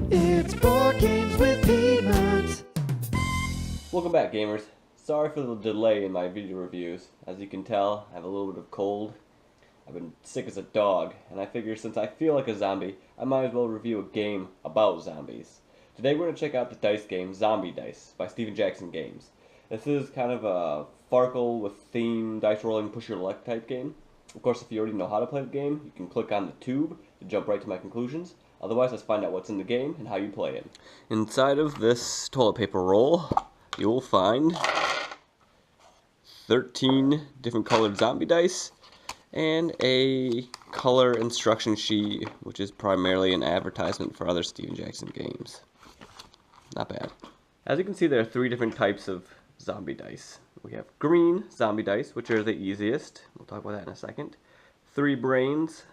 It's Board Games with PeedMont. Welcome back, gamers. Sorry for the delay in my video reviews. As you can tell, I have a little bit of cold. I've been sick as a dog, and I figure since I feel like a zombie, I might as well review a game about zombies. Today we're going to check out the dice game Zombie Dice by Stephen Jackson Games. This is kind of a Farkle with theme, dice rolling, push your luck type game. Of course, if you already know how to play the game, you can click on the tube to jump right to my conclusions. Otherwise, let's find out what's in the game and how you play it. Inside of this toilet paper roll, you will find 13 different colored zombie dice and a color instruction sheet, which is primarily an advertisement for other Stephen Jackson games. Not bad. As you can see, there are 3 different types of zombie dice. We have green zombie dice, which are the easiest. We'll talk about that in a second. 3 brains,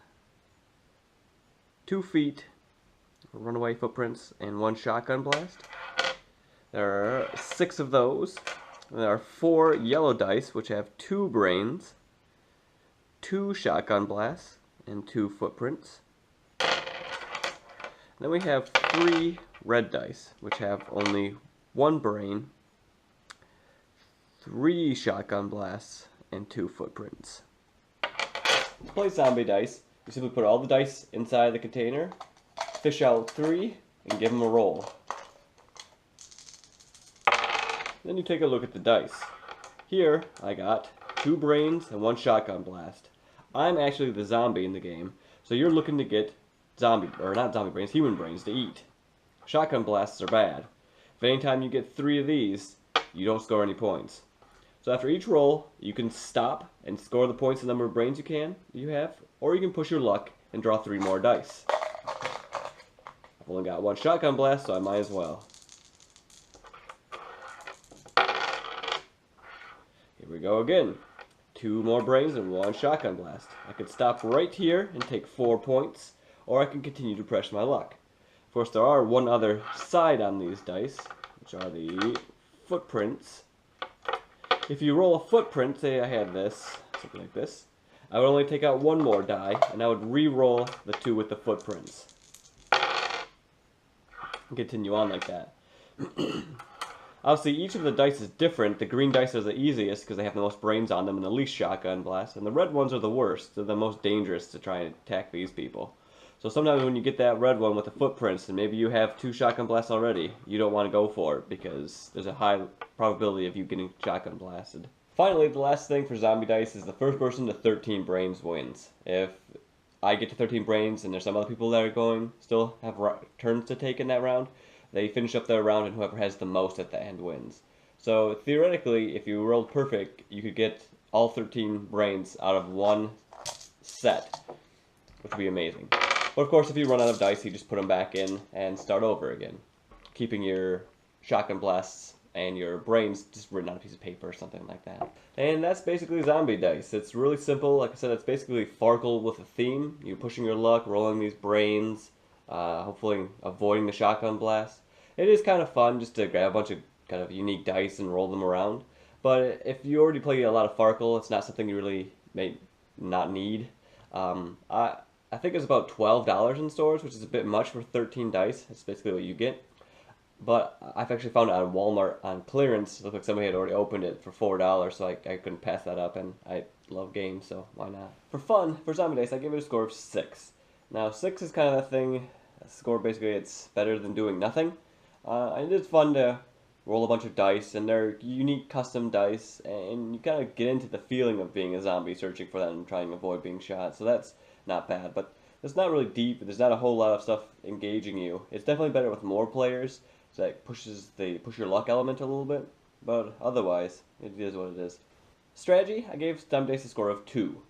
2 feet, runaway footprints, and 1 shotgun blast. There are 6 of those. There are 4 yellow dice, which have 2 brains, 2 shotgun blasts, and 2 footprints. Then we have 3 red dice, which have only 1 brain, 3 shotgun blasts, and 2 footprints. To play zombie dice, you simply put all the dice inside the container, fish out 3, and give them a roll. Then you take a look at the dice. Here, I got 2 brains and 1 shotgun blast. I'm actually the zombie in the game, so you're looking to get human brains to eat. Shotgun blasts are bad. If anytime you get 3 of these, you don't score any points. So after each roll, you can stop and score the points the number of brains you have, or you can push your luck and draw 3 more dice. I've only got 1 shotgun blast, so I might as well. Here we go again. 2 more brains and 1 shotgun blast. I could stop right here and take 4 points, or I can continue to press my luck. Of course, there are one other side on these dice, which are the footprints. If you roll a footprint, say I had this, something like this, I would only take out 1 more die, and I would re-roll the 2 with the footprints. And continue on like that. Obviously, each of the dice is different. The green dice are the easiest because they have the most brains on them and the least shotgun blasts, and the red ones are the worst. They're the most dangerous to try and attack these people. So sometimes when you get that red one with the footprints, and maybe you have 2 shotgun blasts already, you don't want to go for it because there's a high probability of you getting shotgun blasted. Finally, the last thing for zombie dice is the first person to 13 brains wins. If I get to 13 brains and there's some other people that are still have turns to take in that round, they finish up their round and whoever has the most at the end wins. So theoretically, if you rolled perfect, you could get all 13 brains out of 1 set, which would be amazing. But of course, if you run out of dice, you just put them back in and start over again, keeping your shotgun blasts and your brains just written on a piece of paper or something like that. And that's basically zombie dice. It's really simple. Like I said, it's basically Farkle with a theme. You're pushing your luck, rolling these brains, hopefully avoiding the shotgun blast. It is kind of fun just to grab a bunch of kind of unique dice and roll them around. But if you already play a lot of Farkle, it's not something you really may not need. I think it's about $12 in stores, which is a bit much for 13 dice. That's basically what you get. But I've actually found it on Walmart on clearance. It looked like somebody had already opened it for $4, so I couldn't pass that up, and I love games, so why not? For fun, for zombie dice, I give it a score of 6. Now, 6 is kind of a thing. A score, basically, it's better than doing nothing. And it's fun to roll a bunch of dice, and they're unique custom dice, and you kind of get into the feeling of being a zombie, searching for them and trying to avoid being shot, so that's not bad. But it's not really deep, there's not a whole lot of stuff engaging you. It's definitely better with more players, so that pushes the push your luck element a little bit, but otherwise, it is what it is. Strategy, I gave Zombie Dice a score of 2.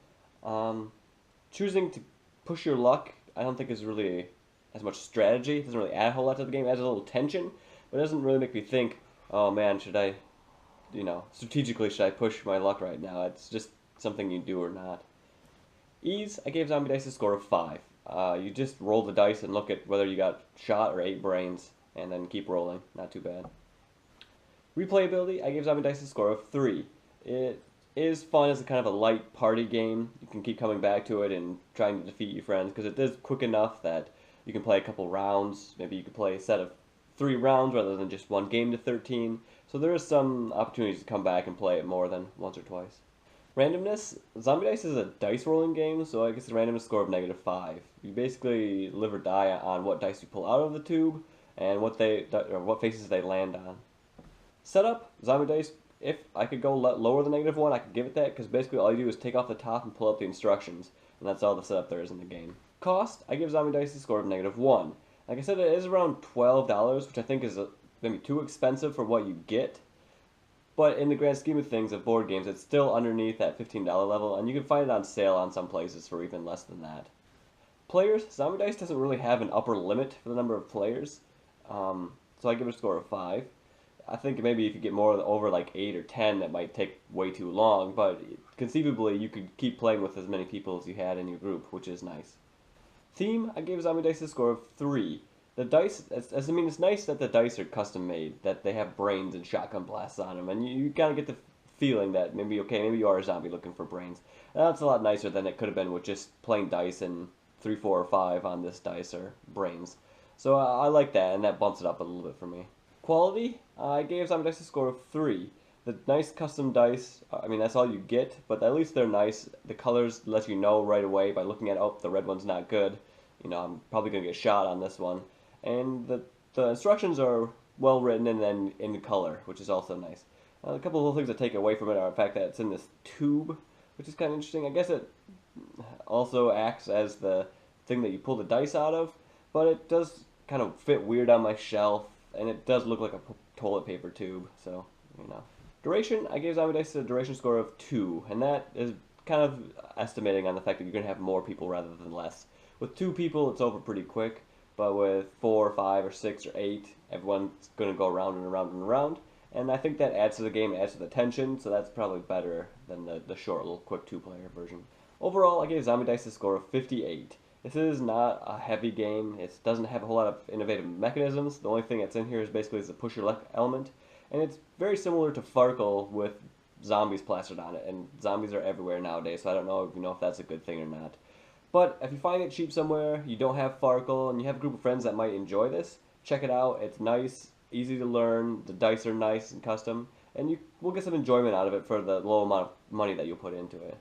Choosing to push your luck, I don't think is really as much strategy. It doesn't really add a whole lot to the game. It adds a little tension, but it doesn't really make me think, oh man, should I, strategically should I push my luck right now? It's just something you do or not. Ease, I gave Zombie Dice a score of 5. You just roll the dice and look at whether you got shot or 8 brains, and then keep rolling. Not too bad. Replayability, I gave Zombie Dice a score of 3. It is fun as a kind of a light party game. You can keep coming back to it and trying to defeat your friends, because it is quick enough that You can play a couple rounds. Maybe you could play a set of 3 rounds rather than just one game to 13. So there is some opportunities to come back and play it more than once or twice. Randomness. Zombie Dice is a dice rolling game, so I guess a randomness score of -5. You basically live or die on what dice you pull out of the tube and what faces they land on. Setup. Zombie Dice. If I could go lower than -1, I could give it that, because basically all you do is take off the top and pull out the instructions, and that's all the setup there is in the game. Cost. I give Zombie Dice a score of -1. Like I said, it is around $12, which I think is maybe too expensive for what you get. But in the grand scheme of things of board games, it's still underneath that $15 level, and you can find it on sale on some places for even less than that. Players, Zombie Dice doesn't really have an upper limit for the number of players, so I give it a score of 5. I think maybe if you get more over like 8 or 10, that might take way too long, but conceivably you could keep playing with as many people as you had in your group, which is nice. Theme, I gave Zombie Dice a score of 3. The dice, it's nice that the dice are custom made, that they have brains and shotgun blasts on them, and you kind of get the feeling that maybe you are a zombie looking for brains. And that's a lot nicer than it could have been with just plain dice and 3, 4, or 5 on this dice or brains. So I like that, and that bumps it up a little bit for me. Quality, I gave Zombie Dice a score of 3. The nice custom dice, I mean, that's all you get, but at least they're nice. The colors let you know right away by looking at, oh, the red one's not good. I'm probably going to get shot on this one. And the instructions are well written and then in color, which is also nice. A couple of little things I take away from it are the fact that it's in this tube, which is kind of interesting. I guess it also acts as the thing that you pull the dice out of, but it does kind of fit weird on my shelf, and it does look like a toilet paper tube, so, Duration, I gave Zombie Dice a duration score of 2, and that is kind of estimating on the fact that you're going to have more people rather than less. With 2 people, it's over pretty quick, but with 4 or 5 or 6 or 8, everyone's going to go around and around and around, and I think that adds to the game, adds to the tension, so that's probably better than the short little quick 2-player version. Overall, I gave Zombie Dice a score of 58. This is not a heavy game. It doesn't have a whole lot of innovative mechanisms. The only thing that's in here is basically the push your luck element, and it's very similar to Farkle with zombies plastered on it, and zombies are everywhere nowadays, so I don't know if that's a good thing or not. But if you find it cheap somewhere, you don't have Farkle, and you have a group of friends that might enjoy this, check it out. It's nice, easy to learn, the dice are nice and custom, and you will get some enjoyment out of it for the low amount of money that you'll put into it.